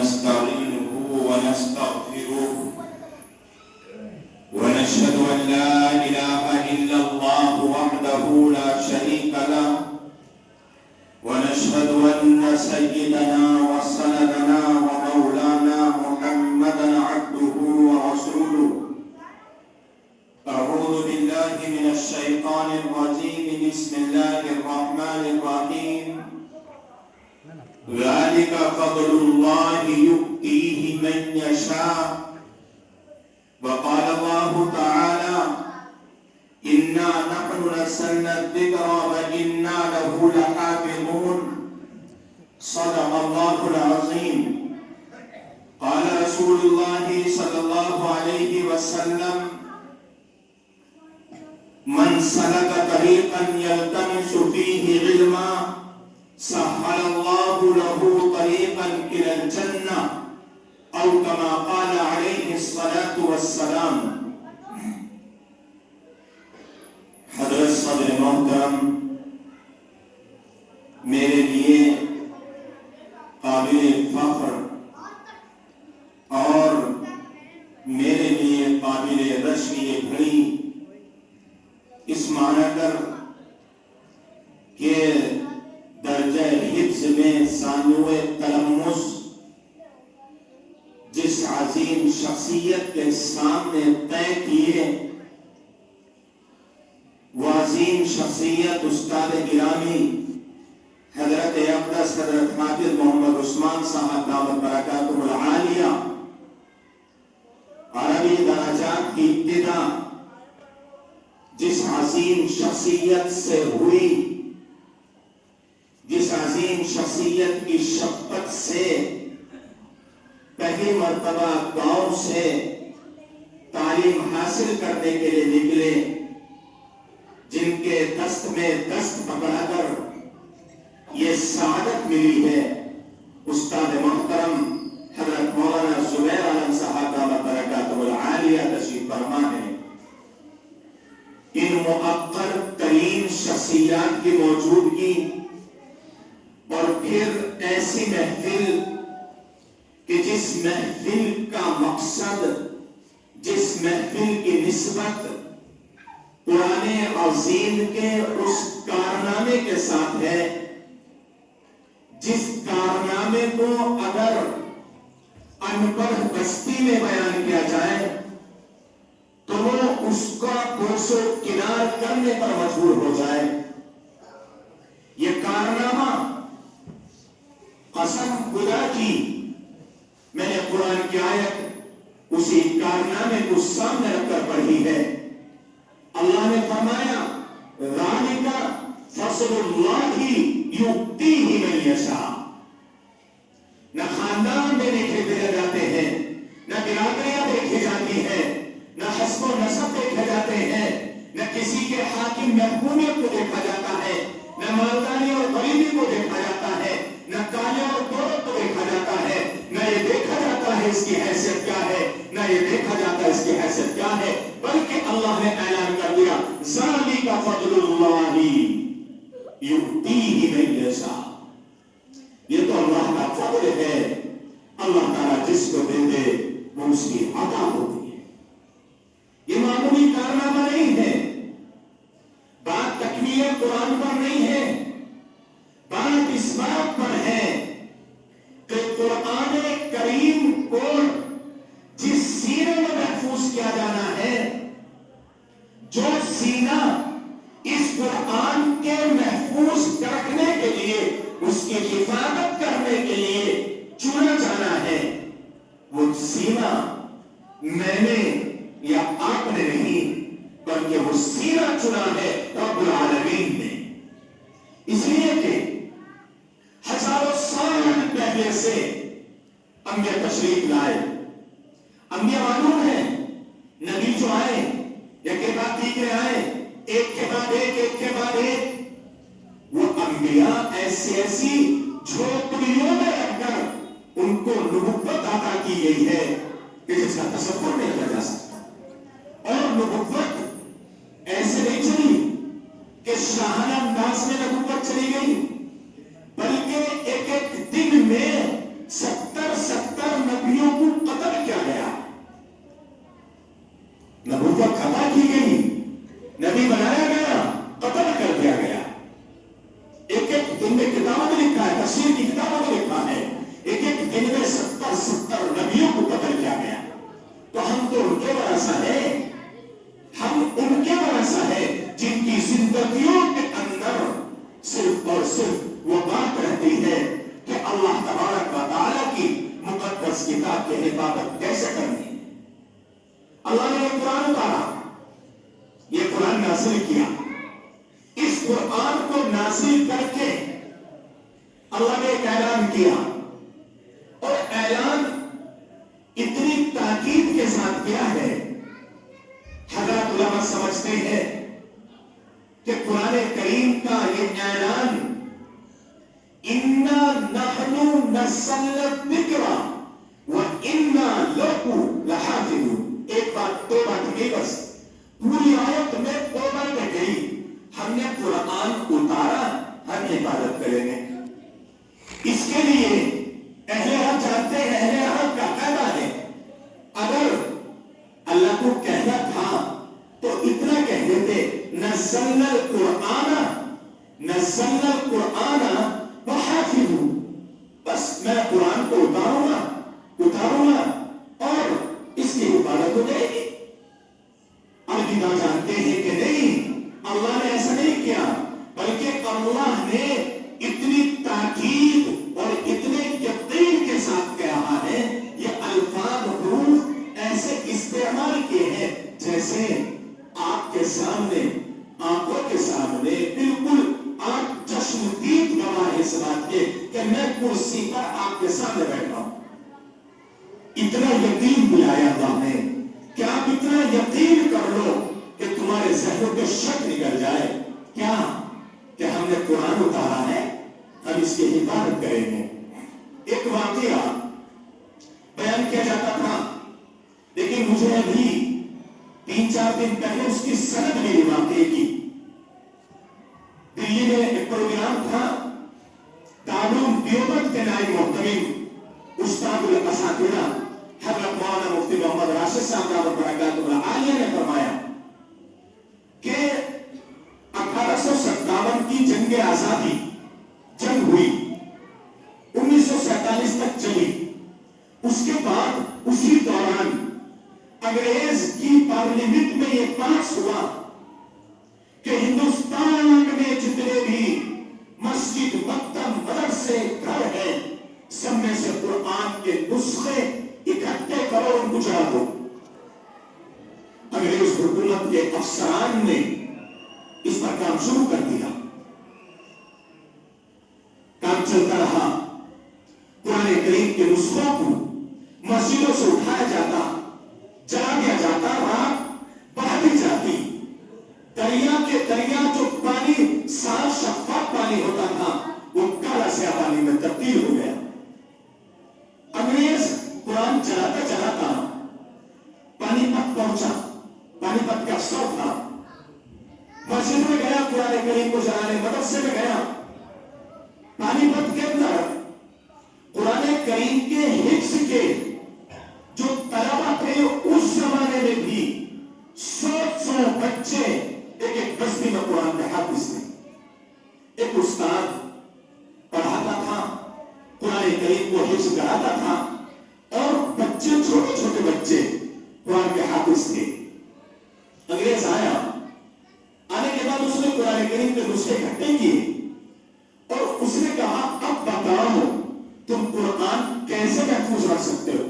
ونستعينه ونستغفره ونشهد أن لا إله إلا الله وحده لا شريك له ونشهد أن سيدنا وسندنا ومولانا محمدا عبده ورسوله. أعوذ بالله من الشيطان الرجيم. بسم الله الرحمن الرحيم. ذلك فضل الله يؤتيه من يشاء. وقال الله تعالى إنا نحن نزلنا الذكر وإنا له لحافظون. صدق الله العظيم. قال رسول الله صلى الله عليه وسلم من سلك طريقا يلتمس فيه علما سهل الله له طريقا إلى الجنة أو كما قال عليه الصلاة والسلام. حضرت صدر محترم، میرے لیے قابل فخر اور میرے لیے قابل رشک یہ گھڑی اس معنی کر کہ درجہ حفظ میں ثانوِ تلمس جس عظیم شخصیت کے سامنے طے کیے، وہ عظیم شخصیت استاد گرامی حضرت اقدس حضرت حافظ محمد عثمان صاحب دامت برکاتہ العالیہ، عربی درجات کی ابتدا جس عظیم شخصیت سے ہوئی، جس عظیم شخصیت کی شفقت سے پہلی مرتبہ گاؤں سے تعلیم حاصل کرنے کے لیے نکلے، جن کے دست میں دست پکڑا کر یہ سعادت ملی ہے، استاد محترم حضرت مولانا زبیر عالم صاحب دامت برکاتہ العالیہ تشریف فرما ہے۔ ان مؤثر ترین شخصیات کی موجودگی اور پھر ایسی محفل کہ جس محفل کا مقصد، جس محفل کی نسبت قرآن عظیم کے اس کارنامے کے ساتھ ہے جس کارنامے کو اگر ان پڑھ بستی میں بیان کیا جائے تو وہ اس کا کوسو کنار کرنے پر مجبور ہو جائے۔ یہ کارنامہ قسم خدا کی میں نے قرآن کی آیت اسی کارنامے کو سامنے رکھ کر پڑھی ہے۔ اللہ نے فرمایا ذالک فضل اللہ یؤتیہ من یشاء۔ نہ خاندان میں دیکھے جاتے ہیں، نہ برادریاں دیکھی جاتی ہیں، نہ حسب و نسب دیکھے جاتے ہیں، نہ کسی کے حاکم محکومیت کو دیکھا جاتا ہے، نہ مالداری اور غریبی کو دیکھا جاتا ہے، نہ کالے اور گورے کو دیکھا جاتا ہے، نہ یہ دیکھا جاتا ہے اس کی حیثیت کیا ہے، نہ یہ دیکھا جاتا ہے اس کی حیثیت کیا ہے، بلکہ اللہ نے اعلان کر دیا ذالک فضل اللہ یؤتیہ من یشاء۔ یہ تو اللہ کا فضل ہے، اللہ تعالیٰ جس کو دے دے وہ اس کی عطا ہوتی ہے۔ یہ معمولی کارنامہ نہیں ہے، بات تکمیل قرآن پر نہیں ہے، بات اس بات پر ہے کہ قرآن کریم کو جس سینے میں محفوظ کیا جانا ہے، جو سینہ اس قرآن کے محفوظ رکھنے کے لیے، اس کی حفاظت کرنے کے لیے چنا جانا ہے، وہ سینہ میں نے یا آپ نے نہیں بلکہ وہ سینہ چنا ہے رب العالمین نے۔ اس لیے کہ ہزاروں سال پہلے سے انبیاء تشریف لائے، انبیاء معلوم ہے، نبی جو آئے ایک کے بعد دیگرے آئے، ایک کے بعد ایک، ایک کے بعد ایک، وہ انبیاء ایسی جھوپڑیوں میں رکھ کر ان کو نبوت عطا کی گئی ہے کہ جس کا تصور نہیں کیا جا سکتا۔ اور نبوت ایسے نہیں چلی کہ شاہانہ انداز میں نبوت چلی گئی، بلکہ ایک ایک دن میں 70 کتاب کی حفاظت کیسے کرنی ہے. اللہ نے یہ قرآن اتارا, یہ قرآن نازل کیا. اس قرآن کو نازل کر کے اللہ نے ایک اعلان کیا, اور اعلان اتنی تاکید کے ساتھ کیا ہے. حضرات علماء سمجھتے ہیں کہ قرآن کریم کا یہ اعلان اِنَّا نَحْنُ نَزَّلْنَا الذِّكْرَ وَإِنَّا لَهُ لَحَافِظُونَ, ایک بات دو بات کی بس, پوری آیت میں دو باتیں گئی. ہم نے قرآن اتارا, ہم حفاظت کریں گے. اس کے لیے اہل حق جانتے ہیں, اہل حق کا قاعدہ ہے, اگر اللہ کو کہنا تھا تو اتنا کہہ دیتے نزلنا القرآن وحافظوا, بس میں قرآن کو اتاروں گا اور اس کی حفاظت ہو جائے گی. عقیدہ جانتے ہیں کہ نہیں, اللہ نے ایسا نہیں کیا, بلکہ اللہ نے اتنی تاکید اور اتنے یقین کے ساتھ کہا ہے. یہ الفاظ حروف ایسے استعمال کیے ہیں جیسے آپ کے سامنے, آنکھوں کے سامنے بالکل آپ چشمدید گواہ اس بات کے کہ میں کرسی پر آپ کے سامنے بیٹھا ہوں. اتنا یقین دلایا اللہ نے کہ آپ اتنا یقین کر لو کہ تمہارے ذہنوں پہ شک نکل جائے. کیا کہ ہم نے قرآن اتارا ہے, ہم اس کی حفاظت کریں گے. ایک واقعہ بیان کیا جاتا تھا, لیکن مجھے ابھی 3-4 دن پہلے اس کی سند میری واقعے کی. دلی میں ایک پروگرام تھا, دارالعلوم دیوبند کے نائب محتمم استاد الاساتذہ حضرت مولانا مفتی محمد راشد صاحب دامت برکاتہ العالیہ نے فرمایا کہ 1857 کی جنگ آزادی جنگ ہوئی, 1947 تک چلی. اس کے بعد اسی دوران انگریز کی پارلیمنٹ میں یہ پاس ہوا کہ ہندوستان میں جتنے بھی مسجد, مکتب, مدرسے, گھر ہیں, سب میں سے قرآن کے نسخے اکٹھے کرو, ان کو جلا دو. انگریز حکومت کے افسران نے اس پر کام شروع کر دیا. کام چلتا رہا. قرآن کریم کے نسخوں کو مسجدوں سے اٹھایا جاتا, جلا دیا جاتا, رات بہتی جاتی. دریا جو پانی صاف شفاف پانی ہوتا تھا وہ کالا سیاہ پانی میں تبدیل ہو گیا. انگریز قرآن چلاتا چلاتا پانی پت پہنچا. پانی پت کا افسر تھا, مسجد میں گیا, قرآن کریم کو جلانے, مدرسے میں گیا. پانی پت کے اندر قرآن کریم کے حفظ کے جو طلبہ تھے اس زمانے میں بھی 100 بچے ایک بستی میں قرآن کے حافظ تھے. ایک استاد پڑھاتا تھا, قرآن کریم کو حفظ کراتا تھا, اور بچے, چھوٹے چھوٹے بچے قرآن کے حافظ تھے. انگریز آیا, آنے کے بعد اس نے قرآن کریم کے نسخے اکٹھے کیے اور اس نے کہا اب بتاؤ تم قرآن کیسے محفوظ رکھ سکتے ہو,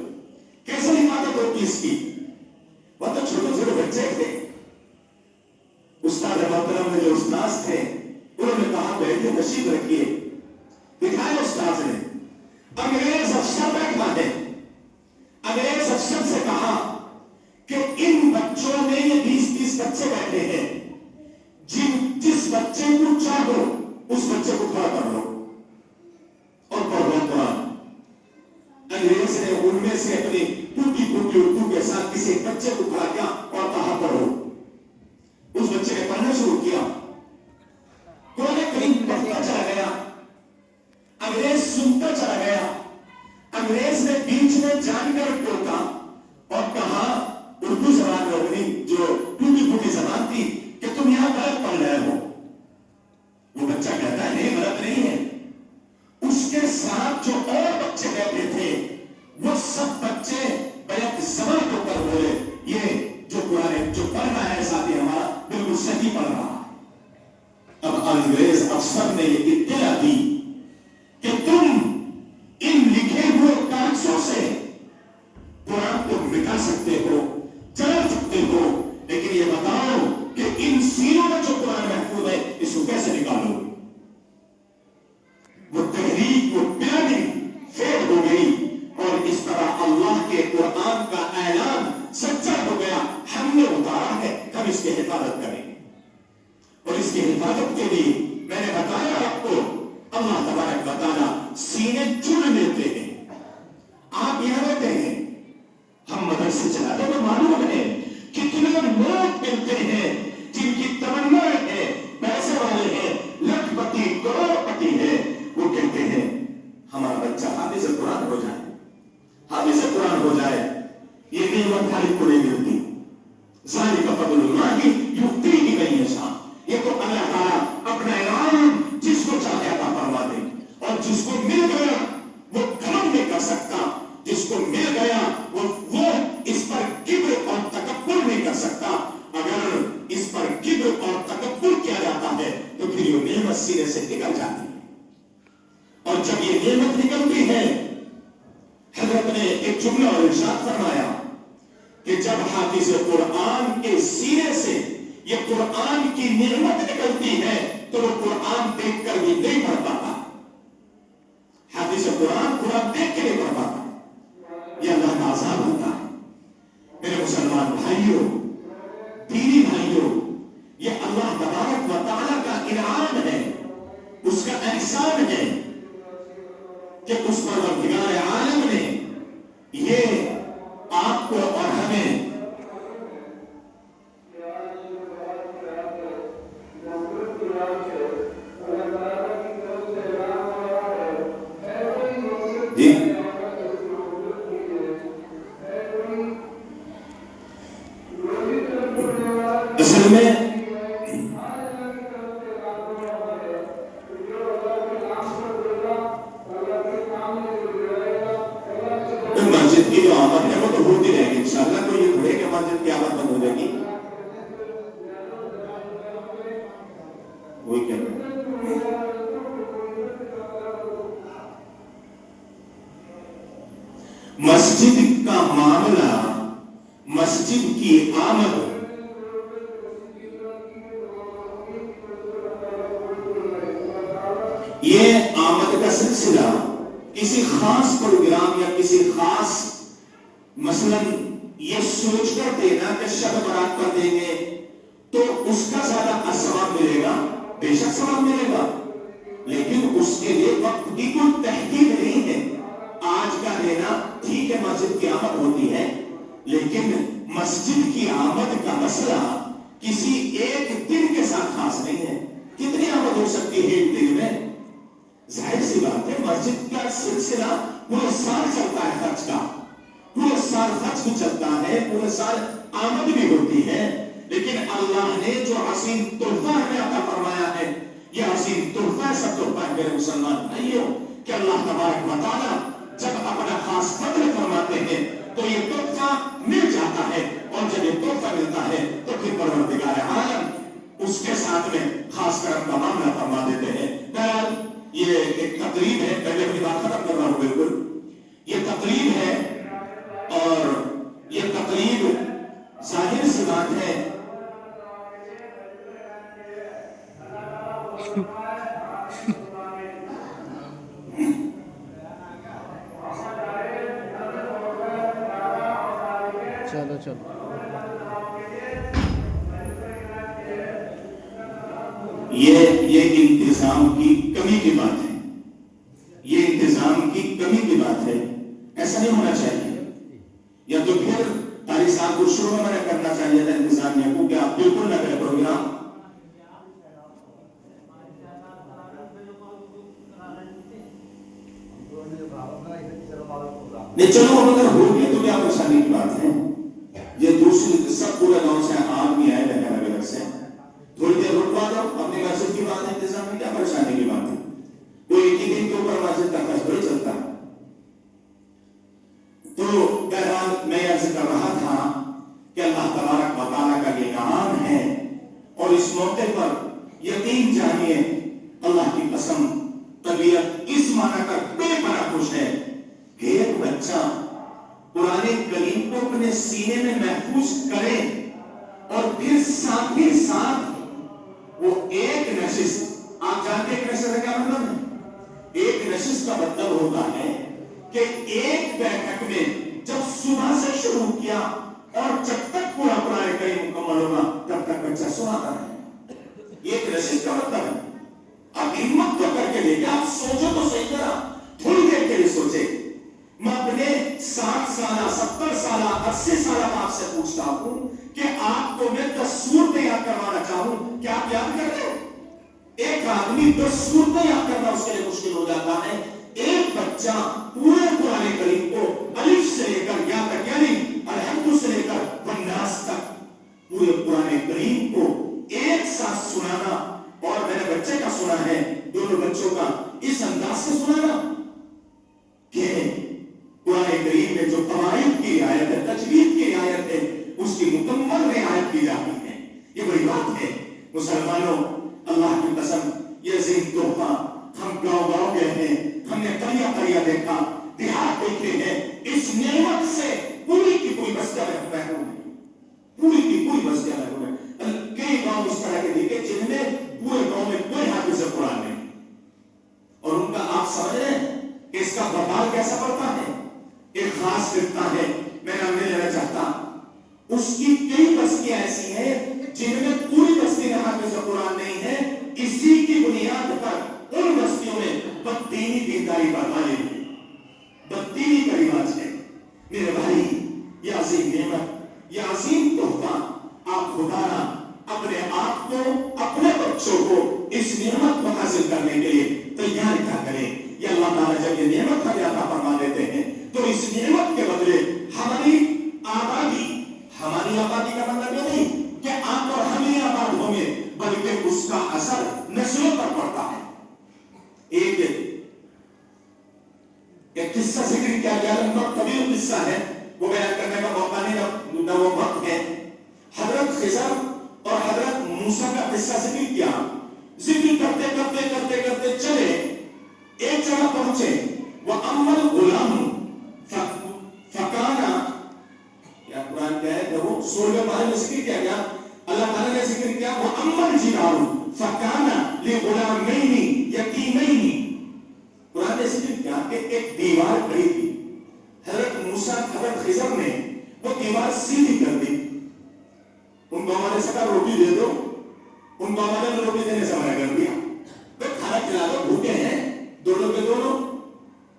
کیسے حفاظت ہوتی اس کی. وہ تو چھوٹے چھوٹے بچے تھے. استاد محترم نے جو استاذ تھے انہوں نے کہا بیٹھے, تشریف رکھیے. دکھائے استاذ نے, انگریز افسر بیٹھا ہے. انگریز افسر سے کہا کہ ان بچوں میں یہ 20-30 بچے بیٹھے ہیں, جس بچے کو چاہو اس بچے کو کھڑا کر لو اور پڑھ لو قرآن. انگریز نے ان میں سے اپنی ٹوٹی پھوٹی اردو کے ساتھ کسی بچے کو کھڑا کیا اور کہا پڑھو. اس بچے نے پڑھنا شروع کیا. قرآن کریم پڑھتا چلا گیا, انگریز سنتا چلا گیا. انگریز نے بیچ میں جان کر ٹوکا اور کہا اردو زبان میں اپنی جو ٹوٹی پھوٹی زبان تھی کہ تم یہاں غلط پڑھ رہے ہو. وہ بچہ کہتا ہے نہیں, غلط نہیں ہے. اس کے ساتھ جو اور بچے بیٹھے تھے وہ سب بچے بیک زبان کو کر بولے یہ جو قرآن جو پڑھ رہا ہے ساتھی ہمارا بالکل صحیح پڑھ رہا. اب انگریز افسر نے یہ اطلاع دی کہ تم ان لکھے ہوئے کاغذوں سے کی حفاظت کریں گے. اور اس کی حفاظت کے لیے میں نے بتایا آپ کو اللہ تبارک و تعالیٰ سینے چن لیتے ہیں. آپ یہاں رہتے ہیں, ہم مدرسے چلاتے ہیں, تو معلوم ہے کتنے لوگ ملتے ہیں جن کی تمنا ہے, پیسے والے ہیں, لاکھ پتی کروڑ پتی ہے, وہ کہتے ہیں ہمارا بچہ حافظ قرآن ہو جائے, حافظ قرآن ہو جائے. یہ نعمت خالق کو نہیں ملتی. ذالک فضل اللہ یؤتیہ من یشاء. یہ تو اللہ تعالیٰ اپنا انعام جس کو چاہے عطا فرما دے, اور جس کو مل گیا وہ گھمنڈ نہیں کر سکتا, جس کو مل گیا وہ اس پر کبر اور تکبر نہیں کر سکتا. اگر اس پر کبر اور تکبر کیا جاتا ہے تو پھر یہ نعمت سینے سے نکل جاتی ہے. اور جب یہ نعمت نکلتی ہے, حضرت نے ایک جملہ اور ارشاد فرمایا کہ جب حافظ قرآن کے سینے سے یہ قرآن کی نعمت نکلتی ہے تو وہ قرآن دیکھ کر بھی نہیں پڑھ پاتا. حافظ قرآن دیکھ کے نہیں پڑھ پاتا. یہ اللہ کا عذاب ہوتا ہے. میرے مسلمان بھائیوں, دینی بھائیوں, یہ اللہ تبارک و تعالیٰ کا انعام ہے, اس کا احسان ہے کہ اس پروردگار عالم نے یہ آپ کو اور ہمیں اصل میں مسجد کی جو آمد ہے وہ تو ہوتی رہے گی انشاءاللہ. کوئی یہ تھوڑے کہ مسجد کی آمد بند ہو جائے گی. وہی کیا مسجد کا معاملہ, مسجد کی آمد یہ آمد کا سلسلہ کسی خاص پروگرام یا کسی خاص مثلا یہ سوچ کر دینا کہ شب برات پر دیں گے تو اس کا زیادہ ثواب ملے گا. بے شک ثواب ملے گا, لیکن اس کے لیے وقت کی کوئی تحقیق نہیں ہے. آج کا دینا ٹھیک ہے, مسجد کی آمد ہوتی ہے, لیکن مسجد کی آمد کا مسئلہ کسی ایک دن کے ساتھ خاص نہیں ہے. کتنی آمد ہو سکتی ہے ایک دن میں؟ ظاہر سی بات ہے مسجد کا سلسلہ پورے سال چلتا ہے. خرچ کا پورے سال خرچ بھی چلتا ہے, پورے سال آمد بھی ہوتی ہے. لیکن اللہ نے جو عظیم تحفہ ہمیں عطا فرمایا ہے, یہ عظیم تحفہ ایسا تحفہ ہے میرے مسلمان بھائیوں کہ اللہ تبارک و تعالیٰ جب اپنا خاص فضل فرماتے ہیں تو یہ تحفہ مل جاتا ہے, اور جب یہ تحفہ ملتا ہے تو پھر پروردگار عالم اس کے ساتھ میں خاص کرم کا معاملہ فرما دیتے ہیں. بہرحال یہ ایک تقریب ہے, پہلے اپنی بات ختم کر رہا ہوں. بالکل یہ تقریب ہے, اور یہ تقریب ظاہر سی بات ہے چلو چلو یہ انتظام کی کمی کی بات ہے. یہ انتظام کی کمی کی بات ہے. ایسا نہیں ہونا چاہیے. یا تو پھر قاری صاحب کو شروع میں نے کرنا چاہیے تھا انتظامیہ کو کہ آپ بالکل نہ کریں پروگرام. نہیں چلو اگر ہو گیا تو کیا پریشانی کی بات ہے. یہ دوسری سب پورے گاؤں سے آدمی آئے لگا نگر سے, تھوڑی دیر رکوا دو, اپنی مسجد کی بات ہے, انتظام میں کیا پریشانی کی بات ہے. کوئی ایک ہی دن کے اوپر مسجد کا خرچ نہیں چلتا. تو بہرحال میں عرض کر رہا تھا کہ اللہ تبارک و تعالیٰ کا یہ انعام ہے, اور اس موقع پر یقین جانیے اللہ کی قسم طبیعت اس معنی کا بے پناہ خوش ہے کہ ایک بچہ قرآن کریم کو اپنے سینے میں محفوظ کرے, اور پھر ساتھ ہی ساتھ وہ ایک نشست, آپ جانتے ہیں نشست کا کیا مطلب ہے؟ ایک نشست کا مطلب ہوتا ہے کہ ایک بیٹھک میں جب صبح سے شروع کیا اور جب تک پورا قرآن کریم مکمل ہوگا تب तक बच्चा सुनाता है। ये एक नसीब का मतलब है। अब हिम्मत तो करके देखिए, आप सोचो तो सही जरा, थोड़ी देर के लिए सोचे। मैं अपने 60 साल 70 साल 80 साल आपसे पूछता हूं कि आपको मैं 10 सूरतें याद करवाना चाहूं, क्या आप याद कर रहे हो? एक आदमी 10 सूरतें याद करना उसके लिए मुश्किल हो जाता है। एक बच्चा पूरे कुरान करीम को अलिफ से लेकर या तक, यानी अलहम्दुलिल्लाह से लेकर वन्नास तक पूरे कुरान करीम को एक साथ सुनाना, और मैंने बच्चे का सुना है, दोनों बच्चों का इस अंदाज से सुनाना कि कुरान करीम में जो कवाइद की रियायत है, तजवीद की रियायत है, उसकी मुकम्मल रियायत की जाती है। ये बड़ी बात है मुसलमानों, अल्लाह की कसम, ये अजीम तोहफा हम गांव गए हैं, हमने करिया देखा, देहात देखे हैं, इस नेमत से पूरी की पूरी बस्तियां महरूम है, पूरी की पूरी बस्तियां महरूम है। कई गांव इस तरह के देखे जिनमें पूरे गांव में कोई हाफिज कुरान नहीं, और उनका आप समझ रहे हैं कि इसका बवाल कैसा पड़ता है। एक खास फिरका है, मैं नाम नहीं लेना चाहता, उसकी कई बस्तियां ऐसी हैं जिनमें पूरी बस्ती में हाफिज कुरान नहीं है। इसी की बुनियाद पर उन बस्तियों में बददीनी दीनदारी बढ़वा ली, बददीनी का रिवाज है। मेरे भाई, यह अजीम नेमत, यह अजीम तोहफा, आप खुदारा अपने आप को, अपने बच्चों को इस नेमत को हासिल करने के लिए तैयार क्या करें। या अल्लाह ताला जब ये नेमत का अता फरमा देते हैं तो इस नेमत के बदले हमारी आबादी का मतलब ये नहीं कि आप और हम ही आबाद होंगे, बल्कि उसका असर नस्लों पर पड़ता है। एक किस्सा जिक्र किया गया, लंबा तवील किस्सा है, वो बयान करने का मौका नहीं, न वो वक्त है। हजरत खिज़र और हजरत मूसा का किस्सा जिक्र किया, जिक्र करते करते करते करते चले, एक जगह पहुंचे, वह अम्मल गुलाम फकाना, या कुरान क्या है, वो सूरह बहर में जिक्र किया गया, अल्लाह ताला ने जिक्र किया, वो अम्मल जिदारू फकाना ले गुलामैनी यतीमैनी। कुरान ने जिक्र किया कि एक दीवार खड़ी थी, हजरत मूसा हजरत खिज़र ने वो दीवार सीधी कर दी। उनको हमारे सका रोटी दे दो, उनको हमारे रोटी देने से मना कर दिया, तो खाना खिला दो, भूखे हैं, दोनों के दोनों,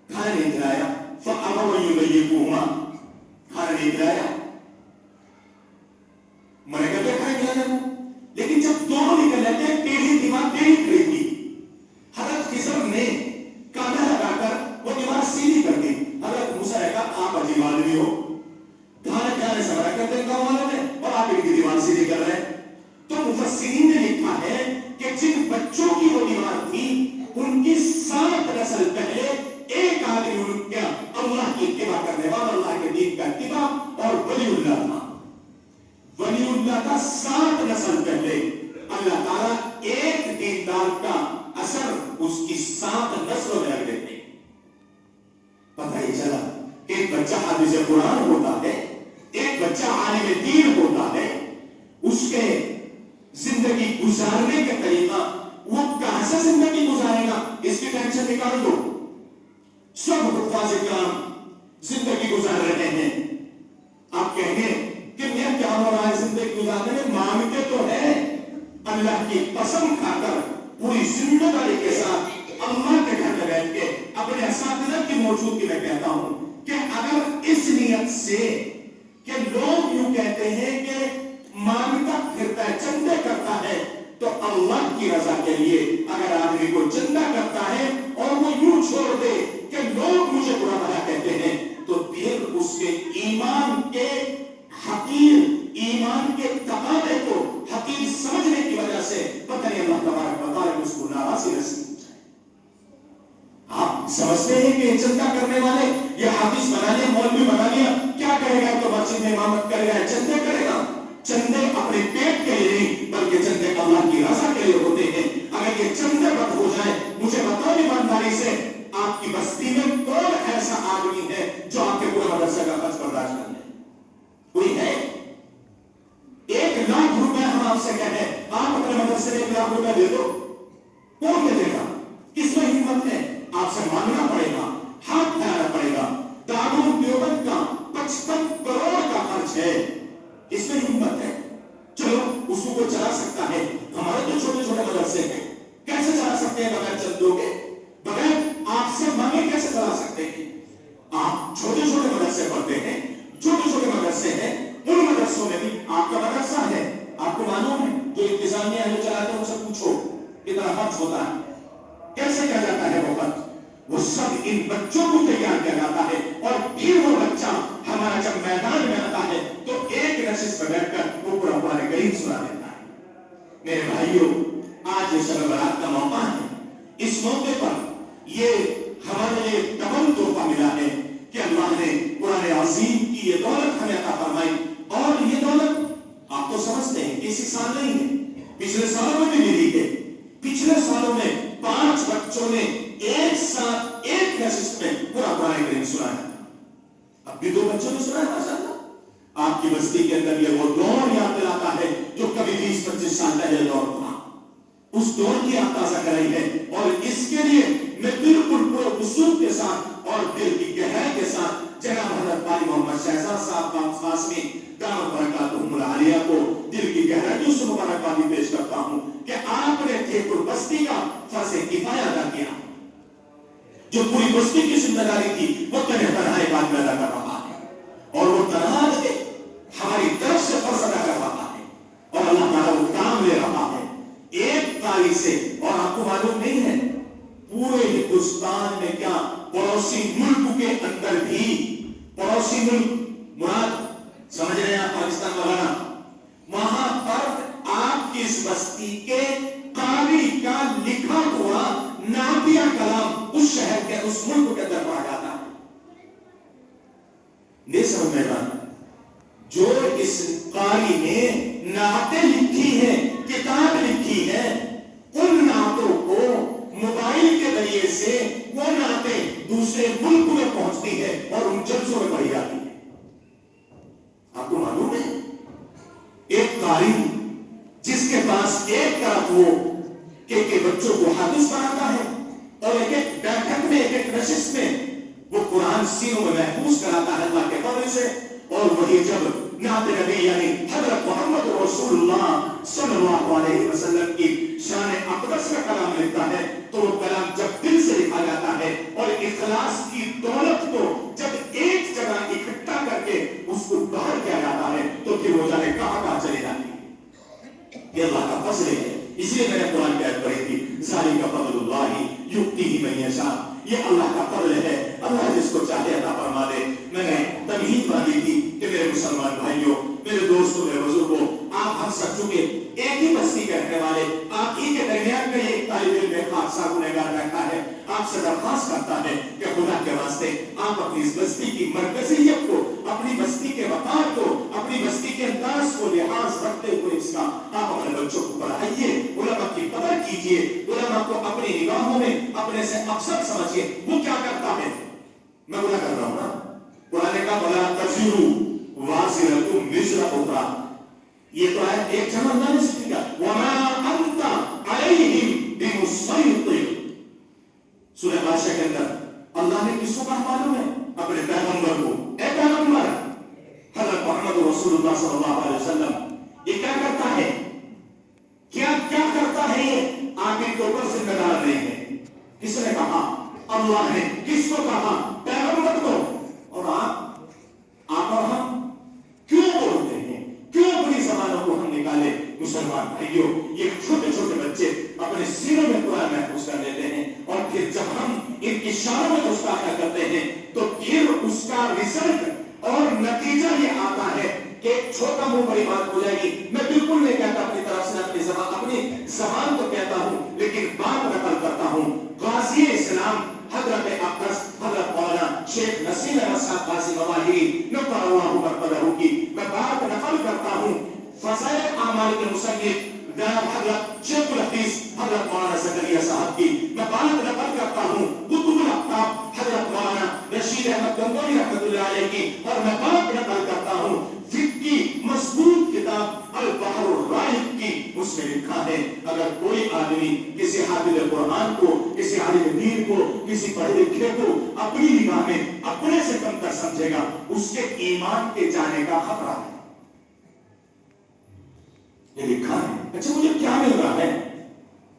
खाना नहीं खिलाया, खाना नहीं खिलाया, मना कर दिया खाना खिलाने को। लेकिन जब दोनों निकल जाते, टेढ़ी दीवार टेढ़ी खड़ी थी, हजरत खिज़र ने कांधा लगाकर वो दीवार सीधी कर दी। हजरत मूसा ने कहा, आप अजीब आदमी हो, खाना खिलाने से मना करते गांव वालों ने, और आप इनकी दीवार सीधी कर रहे हैं। तो मुफस्सिरीन ने लिखा है कि जिन बच्चों की वो दीवार थी, उनकी 7 नस्ल पहले एक आदमी उनका अल्लाह की इत्तिबा करने वाला, अल्लाह के दीन का इत्तिबा और वलीउल्लाह था। वलीउल्लाह का 7 नस्ल पहले अल्लाह ताला एक दीनदार का असर उसकी 7 नस्लों में रख देते। पता ही चला एक बच्चा हाफिज कुरान होता है, एक बच्चा आलिम दीन होता है, उसके जिंदगी गुजारने का तरीका, वो कहां से जिंदगी गुजारेगा इसकी टेंशन निकाल दो। सब हुफ्फाज़ किराम जिंदगी गुजार रहे हैं, आप कहेंगे कि मैं क्या हो रहा है जिंदगी गुजारने में, मांगते तो है अल्लाह की कसम खाकर पूरी जिम्मेदारी के साथ अल्लाह के घर में बैठ के अपने असातिज़ा की मौजूदगी में कहता हूं कि अगर इस नियत से कि लोग यूं कहते हैं कि मांगता फिरता है, चंदे करता है, तो अल्लाह की रजा के लिए अगर आदमी को चंदा करता है और वो यूं छोड़ दे कि लोग मुझे बुरा भला कहते हैं, तो फिर उसके ईमान के हकीर, ईमान के तकादे को हकीर समझने की वजह से पता नहीं अल्लाह तबारक व तआला ने उसको नाराज़ी नसीब। आप समझते हैं कि चंदा करने वाले ये हाफिज बना लिया, मौलवी बना लिया, क्या करेगा, तो मस्जिद में इमामत करेगा, चंदे करेगा। चंदे अपने पेट के लिए नहीं, बल्कि चंदे अल्लाह की रजा के लिए होते हैं। अगर ये चंदे बंद हो जाए, मुझे बताओ ईमानदारी से, आपकी बस्ती में कौन ऐसा आदमी है जो आपके पूरे मदरसे का खर्च बर्दाश्त कर ले? कोई है? 1 लाख रुपए हम आपसे कहें, आप अपने मदरसे में 1 लाख रुपए दे दो, कौन दे देगा? किसमें हिम्मत है? आपसे मांगना पड़ेगा, हाथ फैलाना पड़ेगा। दारुल देवबंद का 55 करोड़ का खर्च है, इसमें हिम्मत है, चलो उसको पढ़ते हैं, छोटे छोटे मदरसे हैं, उन मदरसों में भी आपका मदरसा है, आपको मालूम है, जो इंतजामिया है चलाते हैं उनसे पूछो कितना खर्च होता है, कैसे किया जाता है वो खर्च, वो सब इन बच्चों को तैयार किया जाता है। और फिर वो बच्चा हमारा जब मैदान में आता है तो एक नशिश में बैठकर वो पूरा कुरान करीम सुना देता है। मेरे भाइयों, आज ये शब बरात का मौका है, इस मौके पर ये हमारे लिए डबल तोहफा मिला है कि अल्लाह ने कुरान अजीम की ये दौलत हमें अता फरमाई। और ये दौलत आप तो समझते हैं कि इसी साल नहीं है, पिछले सालों में भी मिली है। पिछले सालों में 5 बच्चों ने एक साथ एक नशिस्त में पूरा कुरान करीम सुनाया। अब भी 2 बच्चों ने सुनाया माशाअल्लाह। आपकी बस्ती के अंदर ये वो दौर याद दिलाता है जो कभी 20-25 साल पहले दौर था, उस दौर की आप ताजा कराई है। और इसके लिए मैं बिल्कुल पूरे उसूल के साथ और दिल की गहराई के साथ जनाब हज़रत भाई मोहम्मद शहजाद साहब कासमी दामत बरकातुहुमुल आलिया को दिल की गहराइयों से मुबारकबादी पेश करता हूं कि आपने ठेकुर बस्ती का फर्ज़े किफाया अदा किया। जो पूरी बस्ती की जिम्मेदारी थी वो तनहा एक आदमी अदा कर रहा है, और वो तनहा हमारी तरफ से फर्ज अदा कर रहा है, और अल्लाह ताला वो काम ले रहा है 1 तारीख से। और आपको मालूम नहीं है पूरे हिंदुस्तान में क्या पड़ोसी मुल्क के अंदर भी, पड़ोसी मुल्क मुराद समझ रहे हैं आप, पाकिस्तान वगैरह, वहां पर आपकी इस बस्ती के कारी का लिखा हुआ नातिया कलाम उस शहर के उस मुल्क के अंदर पढ़ा जाता है। नहीं समझ में बात, जो इस कारी ने नाते लिखी है, किताब लिखी है, उन नातों को मोबाइल के जरिए से वो नाते दूसरे मुल्क में पहुंचती है और उन जल्सों में पढ़ी जाती है। आपको मालूम है एक कारी जिसके पास एक तरफ वो के बच्चों को हाफिज बनाता है और एक एक बैठक में एक एक नशिस्त में वो कुरान सीनों में महफूज कराता है अल्लाह के फजल से। और वही जब नाते नबी यानी हजरत मोहम्मद रसूलुल्लाह सल्लल्लाहु अलैहि वसल्लम की शान अक़दस का कलाम लिखता है तो वो कलाम जब दिल से लिखा जाता है और इखलास की दौलत को जब एक जगह इकट्ठा करके उसको बाहर किया जाता है तो फिर वो जाने कहां चले जाती है। ये अल्लाह का फजल है। इसलिए मैंने कुरान की आयत पढ़ी थी, ज़ालिका फ़ज़लुल्लाहि युअतीहि मन यशा, ये अल्लाह का फजल है, अल्लाह जिसको चाहे अता फरमा दे। मैंने तमहीद बांधी थी कि मेरे मुसलमान भाइयों, मेरे दोस्तों, मेरे बुजुर्गों, आप हम सब चुके एक ही बस्ती के रहने वाले, आप ही के दरमियान में एक तालिब इल्म हादसा गुनहगार बैठा है, आपसे दरख्वास्त करता है कि खुदा के वास्ते आप अपनी इस बस्ती की मरकजियत को, अपनी बस्ती के वक़ार को, अपनी बस्ती के अंदाज को लिहाज रखते हुए इसका आप अपने बच्चों को पढ़ाइए, उलमा की कदर कीजिए, उलमा को अपनी निगाहों में अपने से अफसर समझिए। वो क्या करता है, मैं बोला कर रहा हूं ना, कुरान का बला तज़िरु वाज़िरतुम विज़रा उखरा, ये तो है एक जगह ना सीखा, वमा अंता अलैहिम बिमुसैतिर। सूरह बादशाह के अंदर अल्लाह ने किसको कहा मालूम है? अपने पैगंबर को, ए पैगंबर हज़रत मोहम्मद रसूलुल्लाह सल्लल्लाहु अलैहि वसल्लम ये क्या करता है, क्या क्या करता है, ये आप इनके ऊपर जिम्मेदार नहीं है। किसने कहा? अल्लाह ने। किसको कहा? पैगंबर को। और आप और हम क्यों बोलते हैं, क्यों अपनी जबानों को हम निकाले? मुसलमान भाइयों, ये छोटे छोटे बच्चे अपने सीनों में कुरान महफूज कर लेते हैं और फिर जब हम इनकी शानों में गुस्ताखियां करते हैं तो फिर उसका रिजल्ट और नतीजा ये आता है कि छोटा मुंह बड़ी बात हो जाएगी। मैं बिल्कुल नहीं कहता अपनी तरफ से अपनी जबान तो कहता हूं, लेकिन बात नकल करता हूं। गाज़ी इस्लाम हजरत अक़दस हजरत मौलाना शेख नसीम अहमद साहब गाज़ी मवाहिरी नफ़्फ़रअल्लाहु मरक़दहू की मैं बात नकल करता हूं। फ़ज़ाइल आमाल के मुसन्निफ़ जनाब हजरत शेखुल हदीस हजरत मौलाना ज़करिया साहब की मैं बात नकल करता हूं। कुतुबुल अक़ताब हजरत मौलाना रशीद अहमद गंगोही रहमतुल्लाह अलैह की, और मैं बात नकल करता हूं फिक़्ह की मज़बूत किताब अल बहरुर राहिक़ की। उसमें लिखा है अगर कोई आदमी किसी हाफिज़ कुरान को, किसी आलिम दीन को, किसी पढ़े लिखे को अपनी निगाह में अपने से कमतर समझेगा, उसके ईमान के जाने का खतरा है। ये लिखा है। अच्छा, मुझे क्या मिल रहा है,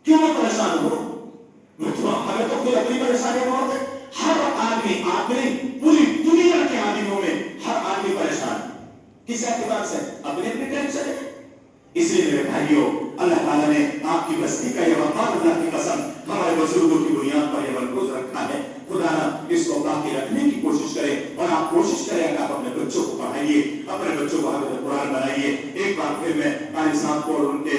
क्यों मैं परेशान हूं? हमें तो कोई अपनी परेशानी बहुत है। हर आदमी, पूरी दुनिया के आदमियों में किस एतबार से? अपने अपने टेंशन है। इसलिए मेरे भाइयों, अल्लाह ताला ने आपकी बस्ती का यह वफाद, अल्लाह की कसम, हमारे बुजुर्गों की बुनियाद पर यह मनकूज रखा है। खुदा ना इसको बाकी रखने की कोशिश करें, और आप कोशिश करें कि आप अपने बच्चों को पढ़ाइए, अपने बच्चों को हाफिज़ कुरान बनाइए। एक बार फिर मैं काली साहब को और उनके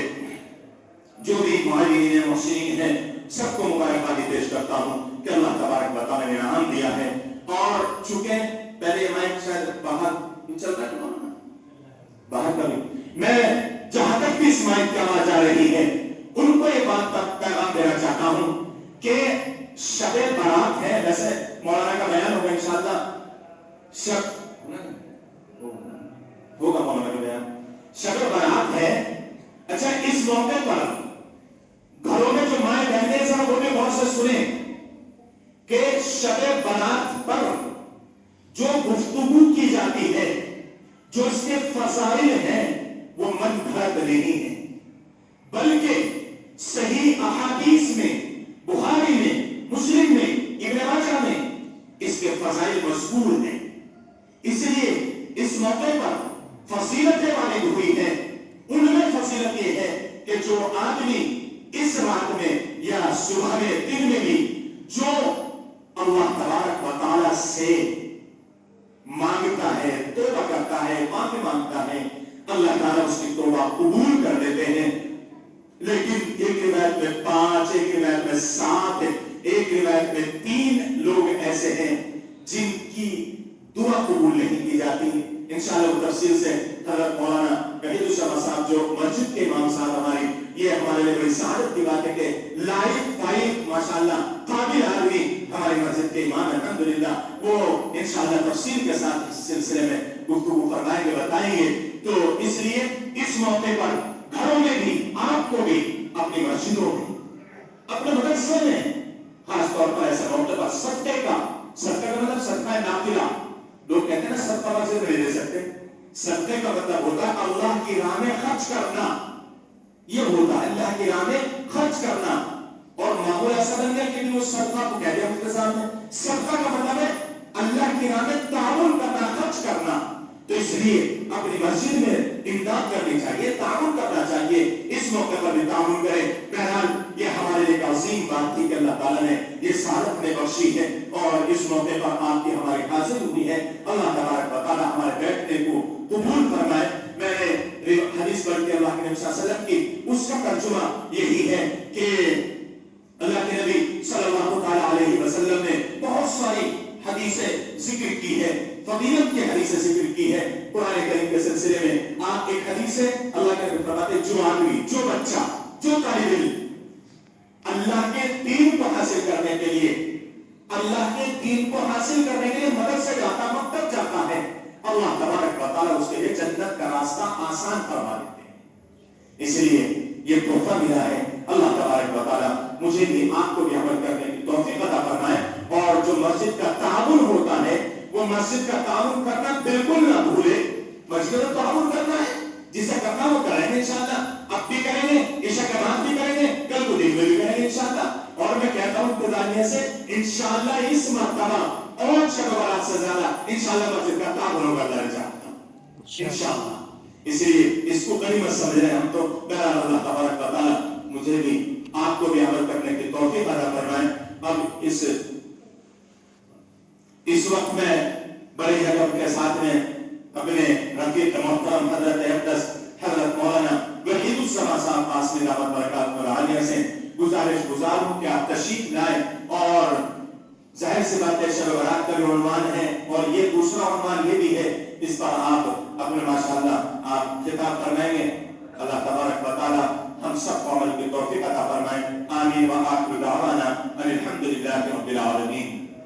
जो भी मुआलिमीन मुहसिनीन हैं सबको मुबारकबादी पेश करता हूँ कि अल्लाह तबारक व तआला ने इनाम दिया है। और चूंकि पहले माइक शायद बाहर चल रहा है, बाहर का भी, मैं जहां तक भी इस माइक की आवाज आ रही है उनको ये बात तक पैगाम देना चाहता हूं कि शबे बारात है। वैसे मौलाना का बयान होगा इंशाअल्लाह, शब होगा मौलाना का बयान, शबे बारात है। अच्छा, इस मौके पर घरों में जो माए बहनें हैं वो भी बहुत से सुने कि शबे बारात पर जो गुफ्तगू की जाती है, जो इसके फसाइल हैं, वो मन घड़त नहीं है, बल्कि सही अहादीस में, बुखारी में, मुस्लिम में, इब्न माजा में इसके फसाइल मज़कूर हैं। इसलिए इस मौके पर फसीलतें वाली हुई है। उनमें फसीलत ये है कि जो आदमी इस रात में या सुबह में, दिन में भी जो अल्लाह तबारक व तआला से मांगता है, तौबा करता है, माफी मांगता है, अल्लाह ताला उसकी तौबा कबूल कर देते हैं। लेकिन एक रिवायत में 5, एक रिवायत में 7, एक रिवायत में 3 लोग ऐसे हैं जिनकी दुआ कबूल नहीं की जाती। इंशाअल्लाह तफसील से हज़रत मौलाना वहीदुस्समा साहब जो मस्जिद के इमाम साहब हमारी, ये हमारे लिए बड़ी सआदत की बात है कि लाइक फाइक माशाअल्लाह काबिल आदमी हमारी मस्जिद के इमाम अल्हम्दुलिल्लाह, वो इंशाअल्लाह तफसील के साथ इस सिलसिले में गुफ्तगू फरमाएंगे, बताएंगे। तो इसलिए इस मौके पर घरों में भी, आपको भी, अपनी मस्जिदों में, अपने मदरसे में, खासतौर पर ऐसे मौके पर सदके का मतलब सदका नाफिला, लोग कहते हैं ना सदका वैसे नहीं दे सकते, सदके का मतलब होता है अल्लाह की राह में खर्च करना। ये होता है अल्लाह की राह में खर्च करना, और माहौल ऐसा बन गया कि वो सदका को कह दिया उसके सामने। सदका का मतलब है अल्लाह की राह में ताउन करना, खर्च करना। तो इसलिए अपनी मस्जिद में इमदाद करनी चाहिए, ताउन करना चाहिए। इस मौके पर भी ताउन करें। बहरहाल ये हमारे लिए अजीम बात थी कि अल्लाह ताला ने ये सादत में बख्शी है, और इस मौके पर आपकी हमारी हाजिर हुई है। अल्लाह तबारक व तआला हमारे बैठने को कबूल फरमाए। मैंने हदीस पढ़ के अल्लाह के नबी सल्लल्लाहु अलैहि वसल्लम की, उसका तर्जुमा यही है कि अल्लाह के नबी सल्लल्लाहु अलैहि वसल्लम ने बहुत सारी हदीसें जिक्र की है, फजीलत की हदीसें जिक्र की है। कुरान करीम के सिलसिले में आप एक हदीस है, अल्लाह के नबी फरमाते जो आदमी, जो बच्चा, जो तालिब इल्म अल्लाह के दीन को हासिल करने के लिए, अल्लाह के दीन को हासिल करने के लिए मदरसे जाता, मकतब जाता है, अल्लाह तबारक व तआला उसके लिए जन्नत का रास्ता आसान फरमा देते हैं। इसलिए ये तोहफा मिला है। अल्लाह तबारक व तआला मुझे भी, आपको भी अमल करने की तौफीक अता फरमाए। और जो मस्जिद का ताउन होता है, वो मस्जिद का ताउन करना बिल्कुल ना भूले। मस्जिद का ताउन करना है, जिसे करना वो करेंगे इंशाअल्लाह। अब भी करेंगे, इशा के बाद भी करेंगे, कल को दिन में भी करेंगे इंशाअल्लाह। और मैं कहता हूँ खुदानिया से इंशाअल्लाह इस मर्तबा और शब बारात से ज्यादा इंशाअल्लाह मस्जिद का ताउन होगा इंशाअल्लाह। इसलिए इसको गनीमत समझ रहे हैं हम। तो बहरहाल अल्लाह तबारक व तआला मुझे भी, आपको भी अमल करने की तौफीक अता फरमाए। अब इस वक्त में बड़े अदब के साथ में अपने रफीक मोहतरम हजरत मौलाना वहीदुस्समा साहब पास में दावत बरकत और आलिया से गुजारिश गुजार हूं कि आप तशरीफ लाए। और जाहिर सी बात है शब बारात का भी उन्वान है, और ये दूसरा उन्वान ये भी है, इस पर आप अपने माशाअल्लाह आप खिताब फरमाएंगे। अल्लाह तबारक व तआला हम सब को अमल की तौफीक अता फरमाए। आमीन व आखिर दावाना अल्हम्दुलिल्लाहि रब्बिल आलमीन।